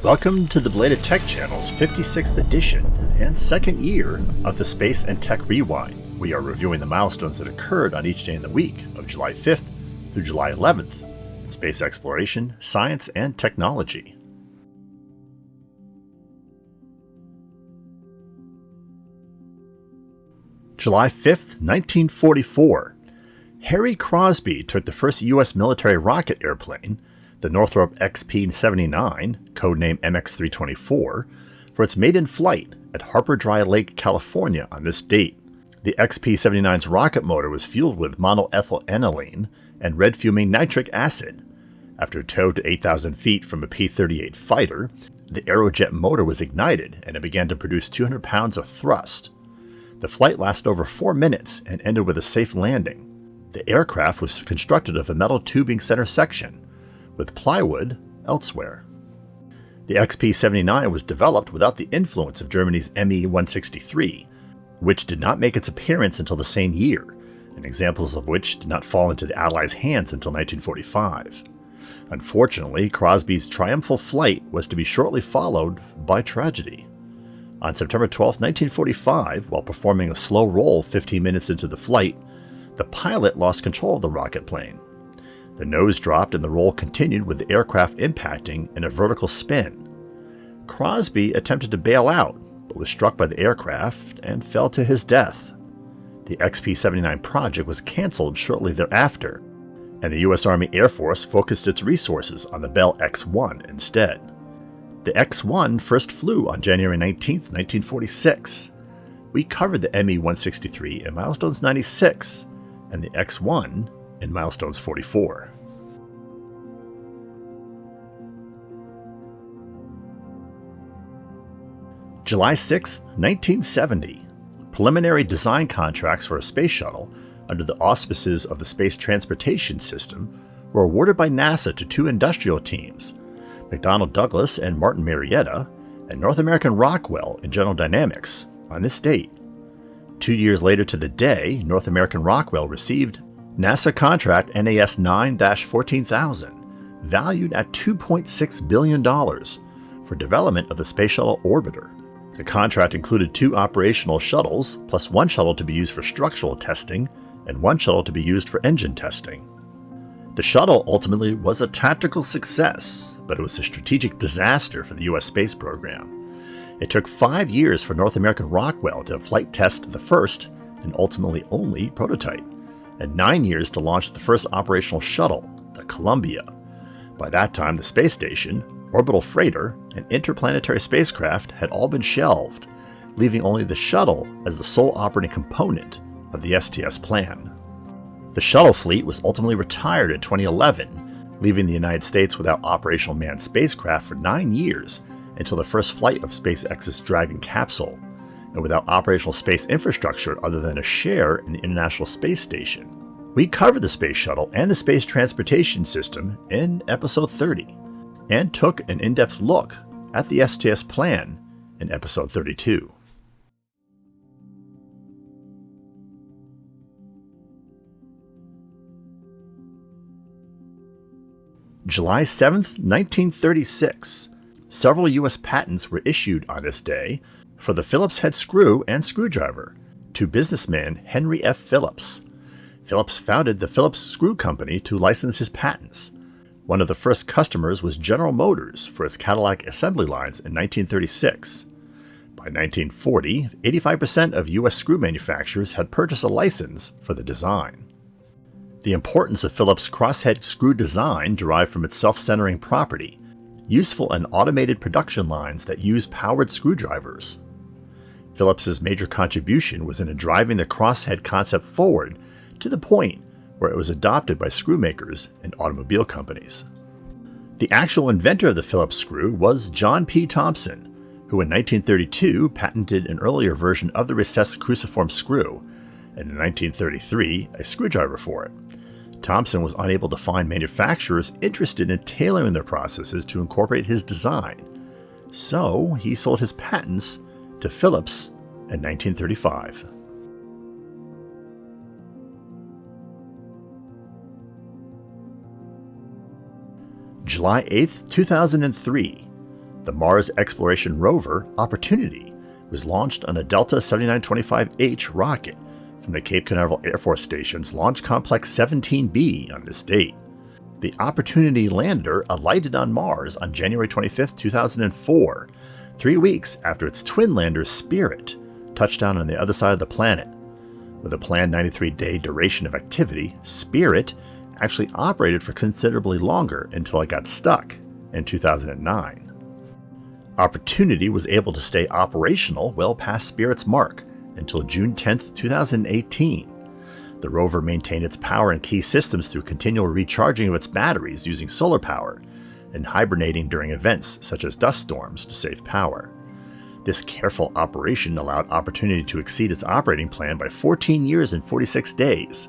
Welcome to the Belated Tech Channel's 56th edition and second year of the Space and Tech Rewind. We are reviewing the milestones that occurred on each day in the week of July 5th through July 11th in space exploration, science, and technology. July 5th, 1944. Harry Crosby took the first U.S. military rocket airplane, the Northrop XP-79, codename MX-324, for its maiden flight at Harper Dry Lake, California on this date. The XP-79's rocket motor was fueled with monoethyl aniline and red-fuming nitric acid. After towed to 8,000 feet from a P-38 fighter, the Aerojet motor was ignited and it began to produce 200 pounds of thrust. The flight lasted over 4 minutes and ended with a safe landing. The aircraft was constructed of a metal tubing center section, with plywood elsewhere. The XP-79 was developed without the influence of Germany's Me-163, which did not make its appearance until the same year, and examples of which did not fall into the Allies' hands until 1945. Unfortunately, Crosby's triumphal flight was to be shortly followed by tragedy. On September 12, 1945, while performing a slow roll 15 minutes into the flight, the pilot lost control of the rocket plane. The nose dropped and the roll continued with the aircraft impacting in a vertical spin. Crosby attempted to bail out, but was struck by the aircraft and fell to his death. The XP-79 project was canceled shortly thereafter, and the U.S. Army Air Force focused its resources on the Bell X-1 instead. The X-1 first flew on January 19, 1946. We covered the Me-163 in Milestones 96, and the X-1 in Milestones 44. July 6, 1970. Preliminary design contracts for a space shuttle under the auspices of the Space Transportation System were awarded by NASA to two industrial teams, McDonnell Douglas and Martin Marietta, and North American Rockwell and General Dynamics, on this date. 2 years later to the day, North American Rockwell received NASA contract NAS 9-14000, valued at $2.6 billion, for development of the Space Shuttle orbiter. The contract included 2 operational shuttles, plus 1 shuttle to be used for structural testing, and 1 shuttle to be used for engine testing. The shuttle ultimately was a tactical success, but it was a strategic disaster for the U.S. space program. It took 5 years for North American Rockwell to flight test the first, and ultimately only, prototype, and 9 years to launch the first operational shuttle, the Columbia. By that time, the space station, orbital freighter, and interplanetary spacecraft had all been shelved, leaving only the shuttle as the sole operating component of the STS plan. The shuttle fleet was ultimately retired in 2011, leaving the United States without operational manned spacecraft for 9 years until the first flight of SpaceX's Dragon capsule, and without operational space infrastructure other than a share in the International Space Station. We covered the Space Shuttle and the Space Transportation System in Episode 30, and took an in-depth look at the STS plan in Episode 32. July 7th, 1936. Several U.S. patents were issued on this day for the Phillips-head screw and screwdriver to businessman Henry F. Phillips. Phillips founded the Phillips Screw Company to license his patents. One of the first customers was General Motors for its Cadillac assembly lines in 1936. By 1940, 85% of U.S. screw manufacturers had purchased a license for the design. The importance of Phillips' crosshead screw design derived from its self-centering property, useful in automated production lines that use powered screwdrivers. Phillips's major contribution was in driving the crosshead concept forward to the point where it was adopted by screw makers and automobile companies. The actual inventor of the Phillips screw was John P. Thompson, who in 1932 patented an earlier version of the recessed cruciform screw, and in 1933 a screwdriver for it. Thompson was unable to find manufacturers interested in tailoring their processes to incorporate his design, so he sold his patents to Phillips in 1935. July 8, 2003. The Mars exploration rover Opportunity was launched on a Delta 7925H rocket from the Cape Canaveral Air Force Station's Launch Complex 17B on this date. The Opportunity lander alighted on Mars on January 25, 2004, 3 weeks after its twin lander Spirit touched down on the other side of the planet. With a planned 93-day duration of activity, Spirit actually operated for considerably longer until it got stuck in 2009. Opportunity was able to stay operational well past Spirit's mark until June 10, 2018. The rover maintained its power and key systems through continual recharging of its batteries using solar power and hibernating during events such as dust storms to save power. This careful operation allowed Opportunity to exceed its operating plan by 14 years and 46 days,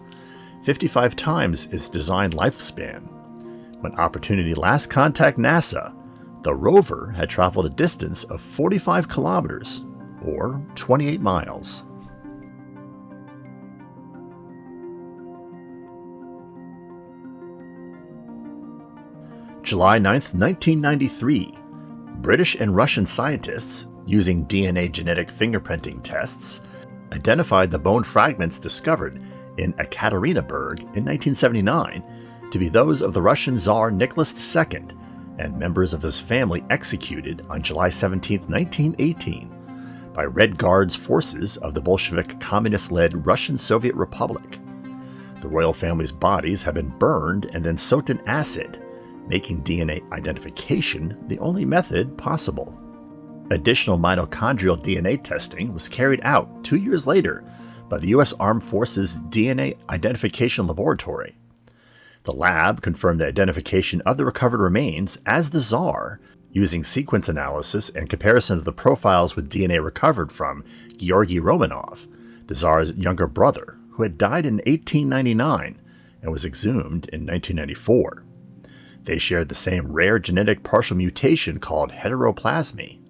55 times its design lifespan. When Opportunity last contacted NASA, the rover had traveled a distance of 45 kilometers, or 28 miles. July 9, 1993. British and Russian scientists, using DNA genetic fingerprinting tests, identified the bone fragments discovered in Ekaterinburg in 1979 to be those of the Russian Tsar Nicholas II and members of his family executed on July 17, 1918, by Red Guards forces of the Bolshevik communist-led Russian Soviet Republic. The royal family's bodies have been burned and then soaked in acid, making DNA identification the only method possible. Additional mitochondrial DNA testing was carried out 2 years later by the U.S. Armed Forces DNA Identification Laboratory. The lab confirmed the identification of the recovered remains as the Tsar, using sequence analysis and comparison of the profiles with DNA recovered from Georgy Romanov, the Tsar's younger brother, who had died in 1899 and was exhumed in 1994. They shared the same rare genetic partial mutation called heteroplasmy.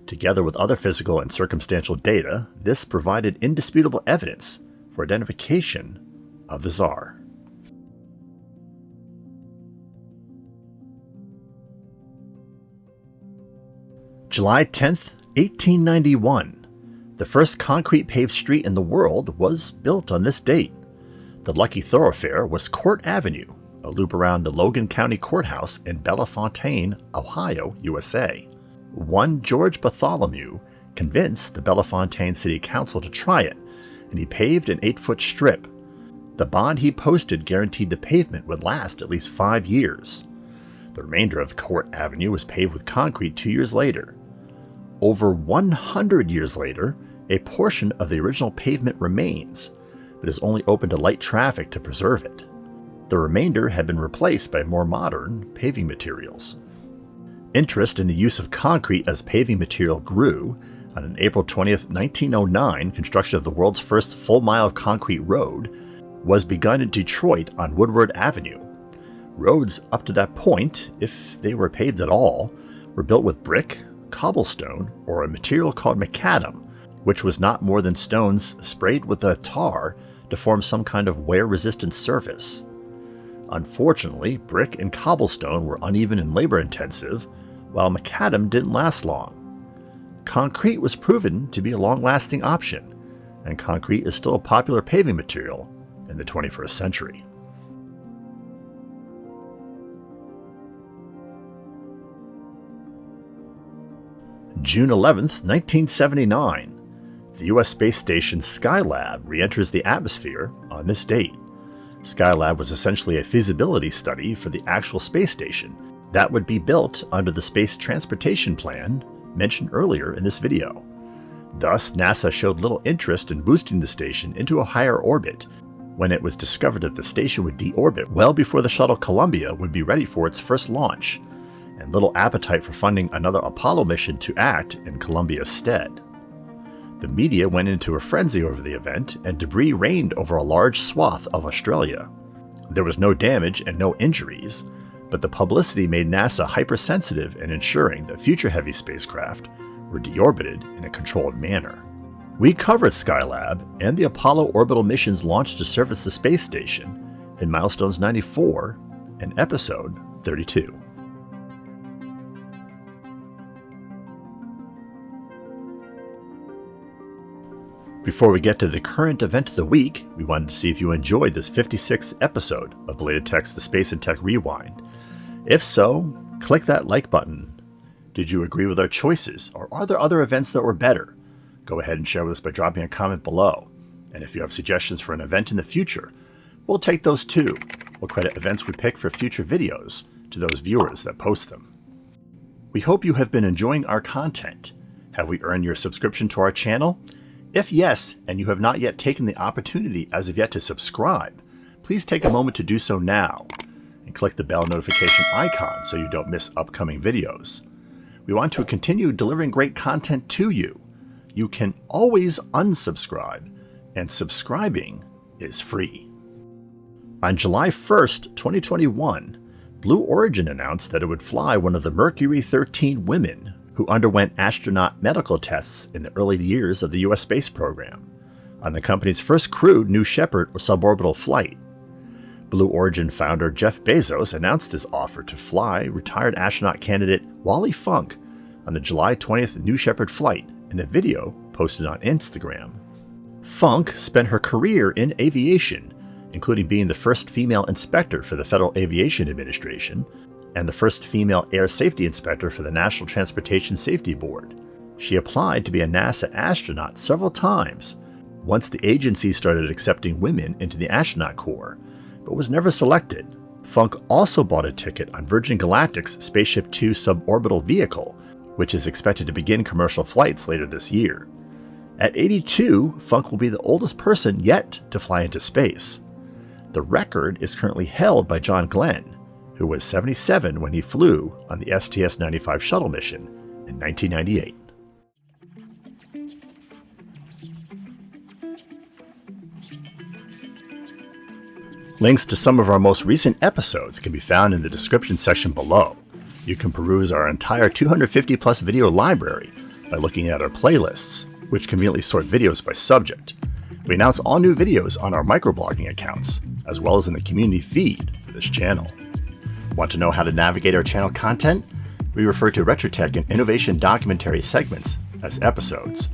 Together with other physical and circumstantial data, this provided indisputable evidence for identification of the Tsar. July 10, 1891. The first concrete paved street in the world was built on this date. The lucky thoroughfare was Court Avenue, a loop around the Logan County Courthouse in Bellefontaine, Ohio, USA. One George Bartholomew convinced the Bellefontaine City Council to try it, and he paved an 8-foot strip. The bond he posted guaranteed the pavement would last at least 5 years. The remainder of Court Avenue was paved with concrete 2 years later. Over 100 years later, a portion of the original pavement remains, but is only open to light traffic to preserve it. The remainder had been replaced by more modern paving materials. Interest in the use of concrete as paving material grew. On an April 20, 1909, construction of the world's first full mile of concrete road was begun in Detroit on Woodward Avenue. Roads up to that point, if they were paved at all, were built with brick, cobblestone, or a material called macadam, which was not more than stones sprayed with a tar to form some kind of wear-resistant surface. Unfortunately, brick and cobblestone were uneven and labor-intensive, while macadam didn't last long. Concrete was proven to be a long-lasting option, and concrete is still a popular paving material in the 21st century. June 11, 1979. The U.S. space station Skylab re-enters the atmosphere on this date. Skylab was essentially a feasibility study for the actual space station that would be built under the Space Transportation Plan mentioned earlier in this video. Thus, NASA showed little interest in boosting the station into a higher orbit when it was discovered that the station would deorbit well before the shuttle Columbia would be ready for its first launch, and little appetite for funding another Apollo mission to act in Columbia's stead. The media went into a frenzy over the event, and debris rained over a large swath of Australia. There was no damage and no injuries, but the publicity made NASA hypersensitive in ensuring that future heavy spacecraft were deorbited in a controlled manner. We covered Skylab and the Apollo orbital missions launched to service the space station in Milestones 94 and Episode 32. Before we get to the current event of the week, we wanted to see if you enjoyed this 56th episode of Belated Tech's The Space and Tech Rewind. If so, click that like button. Did you agree with our choices, or are there other events that were better? Go ahead and share with us by dropping a comment below. And if you have suggestions for an event in the future, we'll take those too. We'll credit events we pick for future videos to those viewers that post them. We hope you have been enjoying our content. Have we earned your subscription to our channel? If yes, and you have not yet taken the opportunity as of yet to subscribe, please take a moment to do so now, and click the bell notification icon so you don't miss upcoming videos. We want to continue delivering great content to you. You can always unsubscribe, and subscribing is free. On July 1st, 2021, Blue Origin announced that it would fly one of the Mercury 13 women who underwent astronaut medical tests in the early years of the U.S. space program, on the company's first crewed New Shepard or suborbital flight. Blue Origin founder Jeff Bezos announced his offer to fly retired astronaut candidate Wally Funk on the July 20th New Shepard flight in a video posted on Instagram. Funk spent her career in aviation, including being the first female inspector for the Federal Aviation Administration and the first female air safety inspector for the National Transportation Safety Board. She applied to be a NASA astronaut several times once the agency started accepting women into the astronaut corps, but was never selected. Funk also bought a ticket on Virgin Galactic's Spaceship Two suborbital vehicle, which is expected to begin commercial flights later this year. At 82, Funk will be the oldest person yet to fly into space. The record is currently held by John Glenn, who was 77 when he flew on the STS-95 shuttle mission in 1998. Links to some of our most recent episodes can be found in the description section below. You can peruse our entire 250 plus video library by looking at our playlists, which conveniently sort videos by subject. We announce all new videos on our microblogging accounts, as well as in the community feed for this channel. Want to know how to navigate our channel content? We refer to RetroTech and innovation documentary segments as episodes.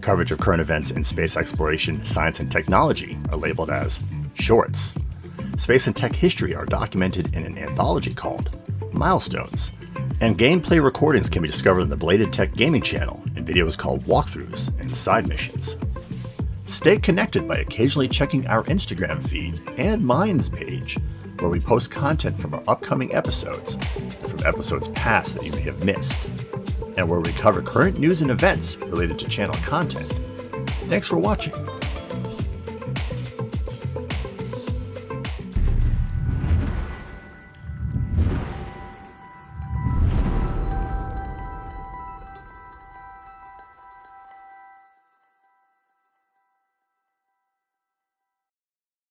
Coverage of current events in space exploration, science, and technology are labeled as shorts. Space and tech history are documented in an anthology called Milestones. And gameplay recordings can be discovered on the Belated Tech gaming channel in videos called walkthroughs and side missions. Stay connected by occasionally checking our Instagram feed and Minds page, where we post content from our upcoming episodes and from episodes past that you may have missed, and where we cover current news and events related to channel content. Thanks for watching.